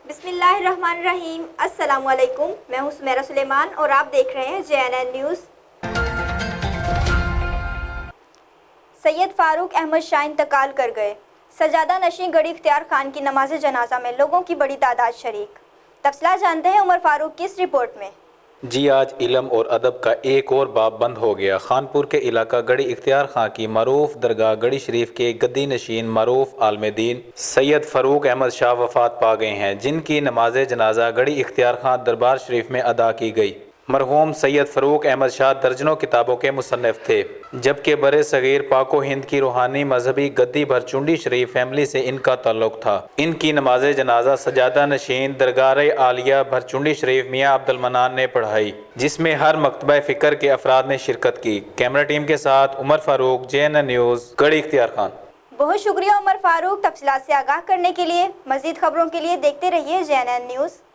بسم اللہ الرحمن الرحیم۔ السلام علیکم، میں ہوں سمیرہ سلیمان اور آپ دیکھ رہے ہیں JNN نیوز۔ سید فاروق احمد شاہ انتقال کر گئے۔ سجادہ نشین گڑھی اختیار خان کی نماز جنازہ میں لوگوں کی بڑی تعداد شریک۔ تفصیلات جانتے ہیں عمر فاروق کی اس رپورٹ میں۔ جی، آج علم اور ادب کا ایک اور باب بند ہو گیا۔ خانپور کے علاقہ گڑھی اختیار خان کی معروف درگاہ گڑھی شریف کے گدی نشین معروف عالم دین سید فاروق احمد شاہ وفات پا گئے ہیں، جن کی نماز جنازہ گڑھی اختیار خان دربار شریف میں ادا کی گئی۔ مرحوم سید فاروق احمد شاہ درجنوں کتابوں کے مصنف تھے، جبکہ برِ صغیر پاک و ہند کی روحانی مذہبی گدی بھرچنڈی شریف فیملی سے ان کا تعلق تھا۔ ان کی نماز جنازہ سجادہ نشین درگاہ عالیہ بھرچنڈی شریف میاں عبد المنان نے پڑھائی، جس میں ہر مکتبہ فکر کے افراد نے شرکت کی۔ کیمرہ ٹیم کے ساتھ عمر فاروق، JNN نیوز، گڑھی اختیار خان۔ بہت شکریہ عمر فاروق، تفصیلات سے آگاہ کرنے کے لیے۔ مزید خبروں کے لیے دیکھتے رہیے JNN نیوز۔